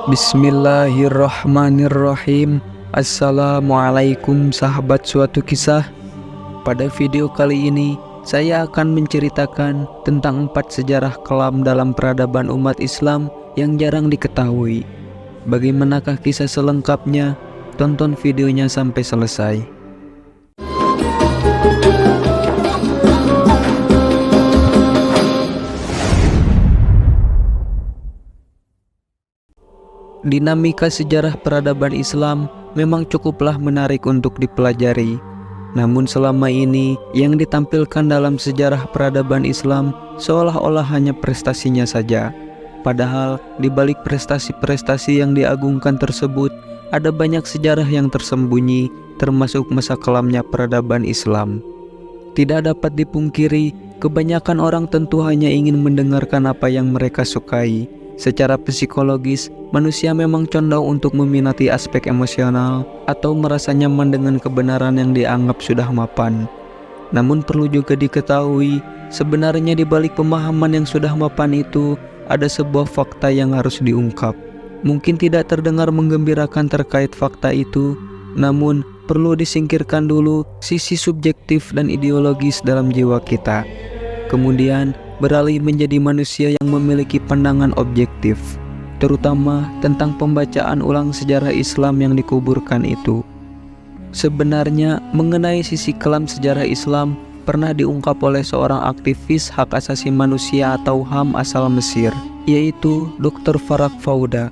Bismillahirrahmanirrahim. Assalamualaikum sahabat suatu kisah. Pada video kali ini saya akan menceritakan tentang 4 sejarah kelam dalam peradaban umat Islam yang jarang diketahui. Bagaimanakah kisah selengkapnya? Tonton videonya sampai selesai. Dinamika sejarah peradaban Islam memang cukuplah menarik untuk dipelajari. Namun selama ini yang ditampilkan dalam sejarah peradaban Islam seolah-olah hanya prestasinya saja. Padahal di balik prestasi-prestasi yang diagungkan tersebut ada banyak sejarah yang tersembunyi, termasuk masa kelamnya peradaban Islam. Tidak dapat dipungkiri, kebanyakan orang tentu hanya ingin mendengarkan apa yang mereka sukai. Secara psikologis, manusia memang condong untuk meminati aspek emosional atau merasa nyaman dengan kebenaran yang dianggap sudah mapan. Namun perlu juga diketahui, sebenarnya di balik pemahaman yang sudah mapan itu, ada sebuah fakta yang harus diungkap. Mungkin tidak terdengar menggembirakan terkait fakta itu, namun perlu disingkirkan dulu sisi subjektif dan ideologis dalam jiwa kita. Kemudian beralih menjadi manusia yang memiliki pandangan objektif, terutama tentang pembacaan ulang sejarah Islam yang dikuburkan itu. Sebenarnya mengenai sisi kelam sejarah Islam pernah diungkap oleh seorang aktivis hak asasi manusia atau HAM asal Mesir, yaitu Dr. Farag Fauda.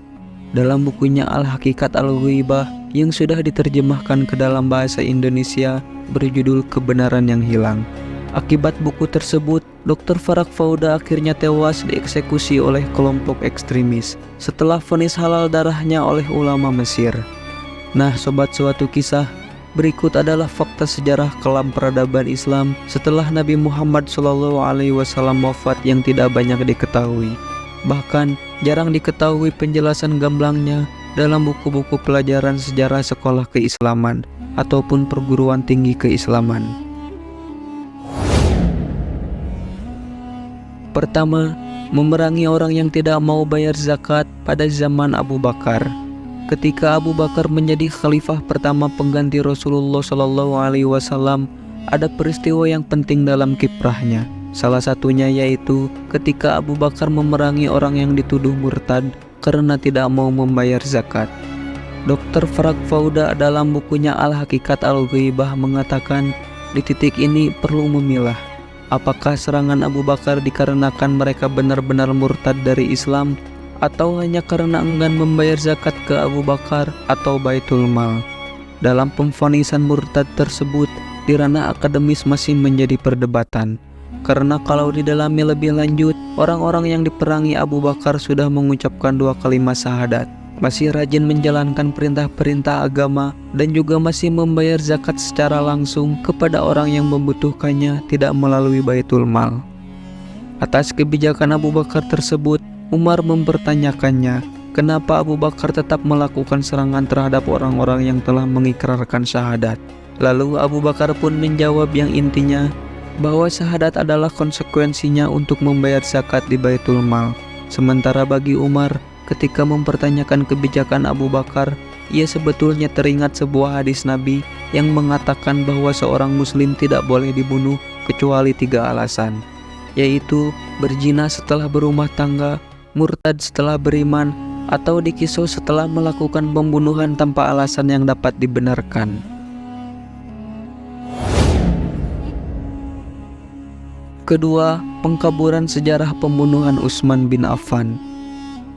Dalam bukunya Al-Haqiqat Al-Ghaibah yang sudah diterjemahkan ke dalam bahasa Indonesia berjudul Kebenaran yang Hilang. Akibat buku tersebut, Dr. Farag Fauda akhirnya tewas dieksekusi oleh kelompok ekstremis setelah vonis halal darahnya oleh ulama Mesir. Nah, sobat suatu kisah, berikut adalah fakta sejarah kelam peradaban Islam setelah Nabi Muhammad SAW wafat yang tidak banyak diketahui. Bahkan jarang diketahui penjelasan gamblangnya dalam buku-buku pelajaran sejarah sekolah keislaman ataupun perguruan tinggi keislaman. Pertama, memerangi orang yang tidak mau bayar zakat pada zaman Abu Bakar. Ketika Abu Bakar menjadi khalifah pertama pengganti Rasulullah SAW, ada peristiwa yang penting dalam kiprahnya. Salah satunya yaitu ketika Abu Bakar memerangi orang yang dituduh murtad karena tidak mau membayar zakat. Dr. Farag Fauda dalam bukunya Al-Haqiqat Al-Ghaibah mengatakan, di titik ini perlu memilah. Apakah serangan Abu Bakar dikarenakan mereka benar-benar murtad dari Islam atau hanya karena enggan membayar zakat ke Abu Bakar atau Baitul Mal? Dalam pemvonisan murtad tersebut, di ranah akademis masih menjadi perdebatan. Karena kalau didalami lebih lanjut, orang-orang yang diperangi Abu Bakar sudah mengucapkan 2 kalimat syahadat, masih rajin menjalankan perintah-perintah agama, dan juga masih membayar zakat secara langsung kepada orang yang membutuhkannya tidak melalui Baitul Mal. Atas kebijakan Abu Bakar tersebut, Umar mempertanyakannya, kenapa Abu Bakar tetap melakukan serangan terhadap orang-orang yang telah mengikrarkan syahadat. Lalu Abu Bakar pun menjawab yang intinya, bahwa syahadat adalah konsekuensinya untuk membayar zakat di Baitul Mal. Sementara bagi Umar, ketika mempertanyakan kebijakan Abu Bakar, ia sebetulnya teringat sebuah hadis Nabi yang mengatakan bahwa seorang muslim tidak boleh dibunuh kecuali 3 alasan, yaitu berzina setelah berumah tangga, murtad setelah beriman, atau dikisos setelah melakukan pembunuhan tanpa alasan yang dapat dibenarkan. Kedua, pengkaburan sejarah pembunuhan Utsman bin Affan.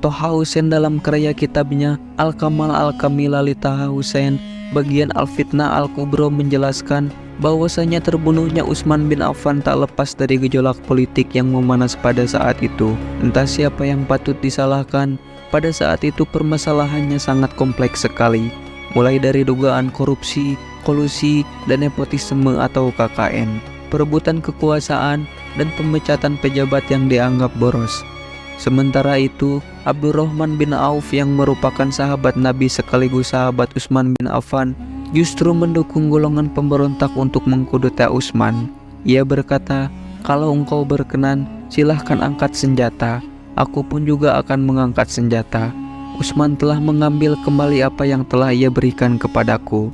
Thaha Hussein dalam karya kitabnya Al-Kamal Al-Kamila li Thaha Hussein bagian Al-Fitnah Al-Kubro menjelaskan bahwasanya terbunuhnya Utsman bin Affan tak lepas dari gejolak politik yang memanas pada saat itu. Entah siapa yang patut disalahkan, pada saat itu permasalahannya sangat kompleks sekali, mulai dari dugaan korupsi, kolusi, dan nepotisme atau KKN, perebutan kekuasaan, dan pemecatan pejabat yang dianggap boros. Sementara itu, Abdurrahman bin Auf yang merupakan sahabat Nabi sekaligus sahabat Utsman bin Affan justru mendukung golongan pemberontak untuk mengkudeta Utsman. Ia berkata, "Kalau engkau berkenan, silahkan angkat senjata. aku pun juga akan mengangkat senjata. Utsman telah mengambil kembali apa yang telah ia berikan kepadaku.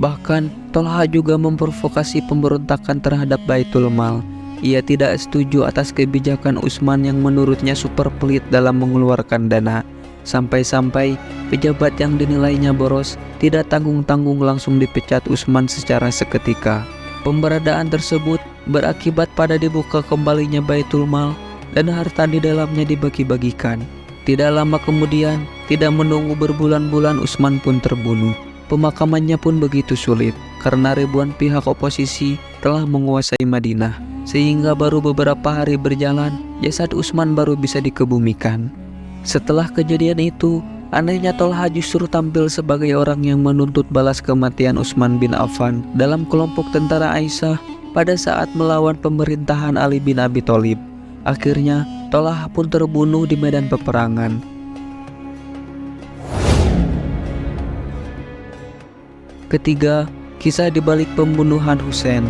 Bahkan Tolha juga memprovokasi pemberontakan terhadap Baitul Mal. Ia tidak setuju atas kebijakan Utsman yang menurutnya super pelit dalam mengeluarkan dana. Sampai-sampai pejabat yang dinilainya boros tidak tanggung-tanggung langsung dipecat Utsman secara seketika. Pemberadaan tersebut berakibat pada dibuka kembalinya Baitul Mal dan harta di dalamnya dibagi-bagikan. Tidak lama kemudian, tidak menunggu berbulan-bulan, Utsman pun terbunuh. Pemakamannya pun begitu sulit karena ribuan pihak oposisi telah menguasai Madinah, sehingga baru beberapa hari berjalan jasad Utsman baru bisa dikebumikan. Setelah kejadian itu, anehnya Tolha justru tampil sebagai orang yang menuntut balas kematian Utsman bin Affan dalam kelompok tentara Aisyah pada saat melawan pemerintahan Ali bin Abi Thalib. Akhirnya Tolha pun terbunuh di medan peperangan. Ketiga, kisah dibalik pembunuhan Husain.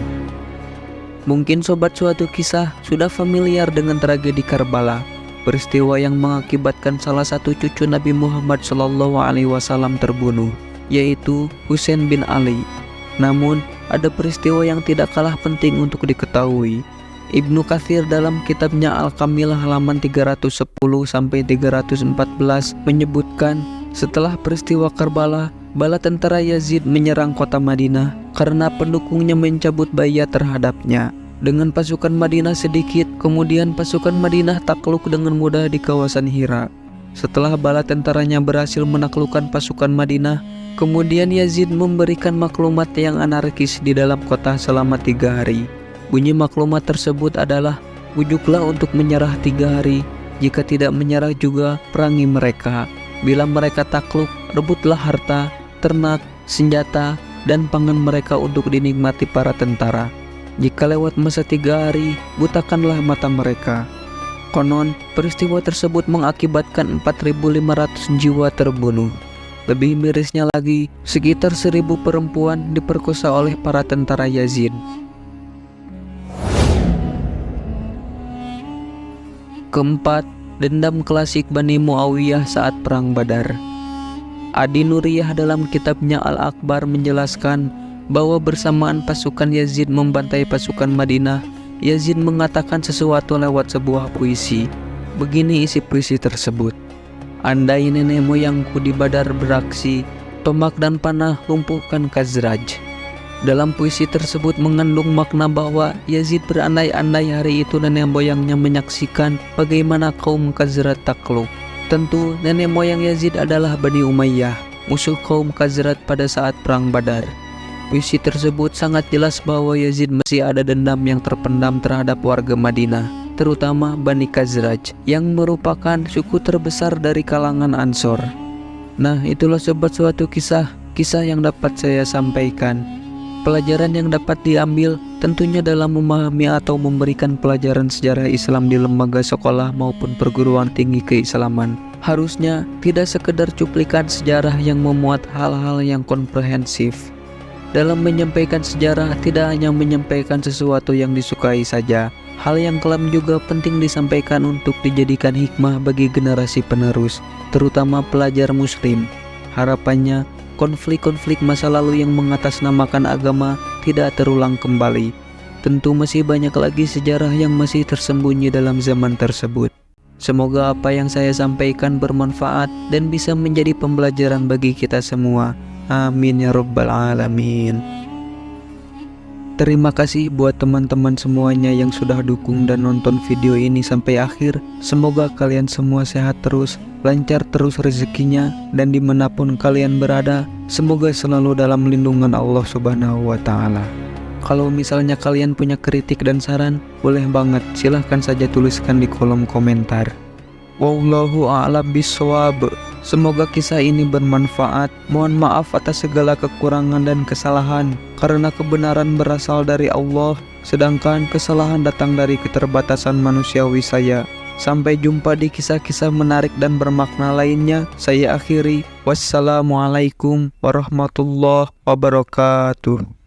Mungkin sobat suatu kisah sudah familiar dengan tragedi Karbala, peristiwa yang mengakibatkan salah satu cucu Nabi Muhammad SAW terbunuh, yaitu Husain bin Ali. Namun, ada peristiwa yang tidak kalah penting untuk diketahui. Ibnu Katsir dalam kitabnya Al-Kamilah halaman 310-314 menyebutkan, setelah peristiwa Karbala, bala tentara Yazid menyerang kota Madinah karena pendukungnya mencabut baiat terhadapnya. Dengan pasukan Madinah sedikit, kemudian pasukan Madinah takluk dengan mudah di kawasan Hira. Setelah bala tentaranya berhasil menaklukkan pasukan Madinah, kemudian Yazid memberikan maklumat yang anarkis di dalam kota selama 3 hari. Bunyi maklumat tersebut adalah, "Bujuklah untuk menyerah 3 hari, jika tidak menyerah juga perangi mereka. Bila mereka takluk, rebutlah harta, ternak, senjata, dan pangan mereka untuk dinikmati para tentara. Jika lewat masa 3 hari, butakanlah mata mereka." Konon, peristiwa tersebut mengakibatkan 4.500 jiwa terbunuh. Lebih mirisnya lagi, sekitar 1.000 perempuan diperkosa oleh para tentara Yazid. Keempat, dendam klasik Bani Muawiyah saat Perang Badar. Adi Nuriyah dalam kitabnya Al-Akbar menjelaskan bahwa bersamaan pasukan Yazid membantai pasukan Madinah, Yazid mengatakan sesuatu lewat sebuah puisi. Begini isi puisi tersebut: "Andai nenek moyangku di Badar beraksi, tomak dan panah lumpuhkan Khazraj." Dalam puisi tersebut mengandung makna bahwa Yazid berandai-andai hari itu nenek moyangnya menyaksikan bagaimana kaum Khazraj takluk. Tentu nenek moyang Yazid adalah Bani Umayyah, musuh kaum Khazraj pada saat Perang Badar. Puisi tersebut sangat jelas bahwa Yazid masih ada dendam yang terpendam terhadap warga Madinah, terutama Bani Khazraj, yang merupakan suku terbesar dari kalangan Ansor. Nah, itulah sobat suatu kisah yang dapat saya sampaikan. Pelajaran yang dapat diambil tentunya dalam memahami atau memberikan pelajaran sejarah Islam di lembaga sekolah maupun perguruan tinggi keislaman. Harusnya tidak sekedar cuplikan sejarah yang memuat hal-hal yang komprehensif. Dalam menyampaikan sejarah tidak hanya menyampaikan sesuatu yang disukai saja. Hal yang kelam juga penting disampaikan untuk dijadikan hikmah bagi generasi penerus, terutama pelajar muslim. Harapannya konflik-konflik masa lalu yang mengatasnamakan agama tidak terulang kembali. Tentu masih banyak lagi sejarah yang masih tersembunyi dalam zaman tersebut. Semoga apa yang saya sampaikan bermanfaat dan bisa menjadi pembelajaran bagi kita semua. Amin ya rabbal alamin. Terima kasih buat teman-teman semuanya yang sudah dukung dan nonton video ini sampai akhir. Semoga kalian semua sehat terus, lancar terus rezekinya, dan dimanapun kalian berada, semoga selalu dalam lindungan Allah Subhanahu wa Ta'ala. Kalau misalnya kalian punya kritik dan saran, boleh banget, silahkan saja tuliskan di kolom komentar. Wallahu a'lam bishawab. Semoga kisah ini bermanfaat. Mohon maaf atas segala kekurangan dan kesalahan, karena kebenaran berasal dari Allah, sedangkan kesalahan datang dari keterbatasan manusiawi saya. Sampai jumpa di kisah-kisah menarik dan bermakna lainnya. Saya akhiri. Wassalamualaikum warahmatullahi wabarakatuh.